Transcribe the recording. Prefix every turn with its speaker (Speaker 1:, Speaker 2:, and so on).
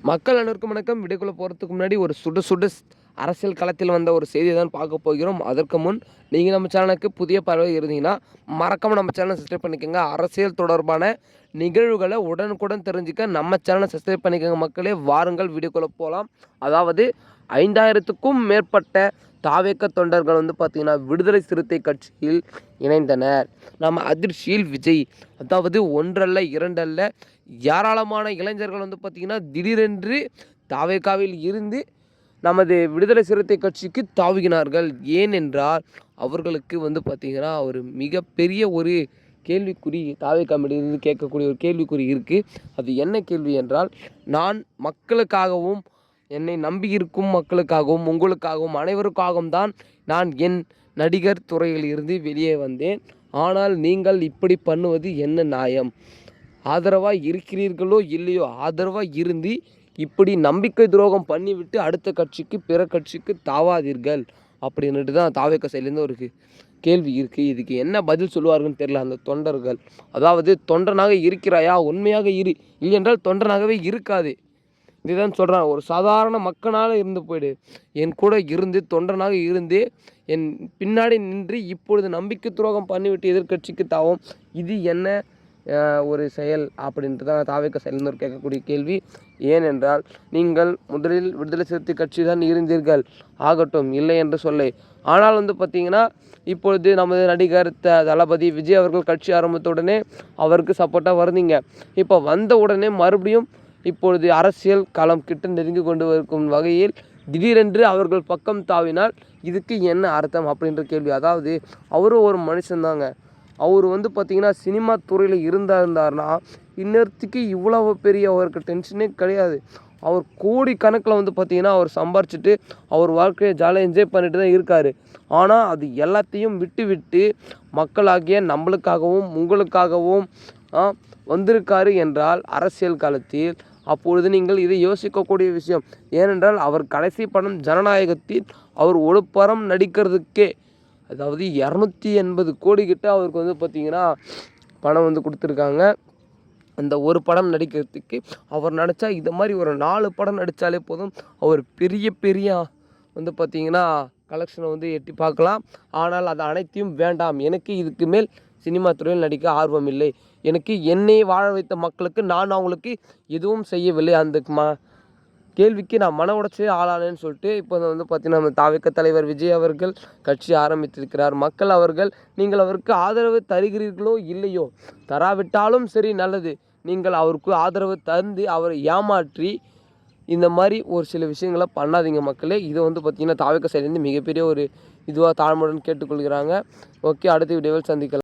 Speaker 1: மக்கள் அனைவருக்கும் வணக்கம். வீடியோக்குள்ள போகிறதுக்கு முன்னாடி ஒரு சுடு சுடு அரசியல் களத்தில் வந்த ஒரு செய்தியை தான் பார்க்க போகிறோம். அதற்கு முன் நீங்கள் நம்ம சேனலுக்கு புதிய பார்வை இருந்தீங்கன்னா மறக்காமல் நம்ம சேனலை சப்ஸ்கிரைப் பண்ணிக்கோங்க. அரசியல் தொடர்பான நிகழ்வுகளை உடனுக்குடன் தெரிஞ்சுக்க நம்ம சேனலை சப்ஸ்கிரைப் பண்ணிக்கோங்க. மக்களே, வாருங்கள் வீடியோக்குள்ளே போகலாம். அதாவது 5000க்கும் மேற்பட்ட தாவேக்க தொண்டர்கள் பார்த்திங்கன்னா விடுதலை சிறுத்தை கட்சியில் இணைந்தனர். நம்ம அதிர்ச்சியில் விஜய், அதாவது ஒன்றல்ல இரண்டல்ல ஏராளமான இளைஞர்கள் பார்த்திங்கன்னா திடீரென்று தாவேக்காவில் இருந்து நமது விடுதலை சிறுத்தை கட்சிக்கு தாவுகினார்கள். ஏனென்றால் அவர்களுக்கு பார்த்திங்கன்னா ஒரு மிகப்பெரிய ஒரு கேள்விக்குறி தாவேக்காவிலிருந்து கேட்கக்கூடிய ஒரு கேள்விக்குறி இருக்குது. அது என்ன கேள்வி என்றால், நான் மக்களுக்காகவும் என்னை நம்பி இருக்கும் மக்களுக்காகவும் உங்களுக்காகவும் அனைவருக்காகவும் தான் நான் என் நடிகர் துறையில் இருந்து வெளியே வந்தேன். ஆனால் நீங்கள் இப்படி பண்ணுவது என்ன நியாயம்? ஆதரவாக இருக்கிறீர்களோ இல்லையோ, ஆதரவாக இருந்து இப்படி நம்பிக்கை துரோகம் பண்ணிவிட்டு அடுத்த கட்சிக்கு பிற கட்சிக்கு தாவாதீர்கள் அப்படின்ட்டு தான் தாவேக்க சைட்லேருந்து ஒரு கேள்வி இருக்குது. இதுக்கு என்ன பதில் சொல்லுவார்கள்னு தெரியல அந்த தொண்டர்கள். அதாவது தொண்டனாக இருக்கிறாயா, உண்மையாக இரு, இல்லையென்றால் தொண்டனாகவே இருக்காது. இதுதான் சொல்கிறான். ஒரு சாதாரண மக்களால் இருந்து போயிடு, என் கூட இருந்து தொண்டனாக இருந்து என் பின்னாடி நின்று இப்பொழுது நம்பிக்கை துரோகம் பண்ணிவிட்டு எதிர்கட்சிக்கு தாவும், இது என்ன ஒரு செயல் அப்படின்ட்டு தான் தாவேக்க செயல்னு கேட்கக்கூடிய கேள்வி. ஏனென்றால் நீங்கள் முதலில் விடுதலை சிறுத்தை கட்சி தான் இருந்தீர்கள், ஆகட்டும், இல்லை என்று சொல்லை. ஆனால் பார்த்திங்கன்னா இப்பொழுது நமது நடிகர் தளபதி விஜய் அவர்கள் கட்சி ஆரம்பித்த உடனே அவருக்கு சப்போர்ட்டாக வருந்தீங்க. இப்போ வந்த உடனே மறுபடியும் இப்பொழுது அரசியல் களம் கிட்ட நெருங்கி கொண்டு இருக்கும் வகையில் திடீரென்று அவர்கள் பக்கம் தாவினால் இதுக்கு என்ன அர்த்தம் அப்படின்ற கேள்வி. அதாவது அவரும் ஒரு மனுஷன்தாங்க. அவர் பார்த்திங்கன்னா சினிமா துறையில் இருந்தார்னா இன்னொருத்துக்கு இவ்வளவு பெரிய அவருக்கு டென்ஷனே கிடையாது. அவர் கோடி கணக்கில் பார்த்திங்கன்னா அவர் சம்பாரிச்சிட்டு அவர் வாழ்க்கையை ஜாலியாக என்ஜாய் பண்ணிட்டு தான் இருக்கார். ஆனால் அது எல்லாத்தையும் விட்டு மக்களாகிய நம்மளுக்காகவும் உங்களுக்காகவும் வந்திருக்காரு என்றால் அரசியல் காலத்தில், அப்பொழுது நீங்கள் இதை யோசிக்கக்கூடிய விஷயம். ஏனென்றால் அவர் கடைசி படம் ஜனநாயகத்தில் அவர் ஒரு படம் நடிக்கிறதுக்கே, அதாவது 280 கோடி கிட்ட அவருக்கு பார்த்திங்கன்னா பணம் கொடுத்துருக்காங்க. அந்த ஒரு படம் நடிக்கிறதுக்கு அவர் நடித்தா இது மாதிரி ஒரு 4 படம் நடித்தாலே போதும், அவர் பெரிய பார்த்திங்கன்னா கலெக்ஷனை எட்டி பார்க்கலாம். ஆனால் அது அனைத்தையும் வேண்டாம், எனக்கு இதுக்கு மேல் சினிமா துறையில் நடிக்க ஆர்வம் இல்லை, எனக்கு என்னை வாழ வைத்த மக்களுக்கு நான் அவங்களுக்கு எதுவும் செய்யவில்லை, அந்த கேள்விக்கு நான் மன உடைச்சே ஆளானேன்னு சொல்லிட்டு இப்போ பார்த்திங்கன்னா நம்ம தாவேக்க தலைவர் விஜய் அவர்கள் கட்சி ஆரம்பித்திருக்கிறார். மக்கள் அவர்கள், நீங்கள் அவருக்கு ஆதரவு தருகிறீர்களோ இல்லையோ, தராவிட்டாலும் சரி நல்லது, நீங்கள் அவருக்கு ஆதரவு தந்து அவரை ஏமாற்றி இந்த மாதிரி ஒரு சில விஷயங்களை பண்ணாதீங்க மக்களே. இதை பார்த்திங்கன்னா தாவேக்க சைட்லேருந்து மிகப்பெரிய ஒரு இதுவாக தாழ்மையுடன் கேட்டுக்கொள்கிறாங்க. ஓகே, அடுத்த வீடியோவில் சந்திக்கலாம்.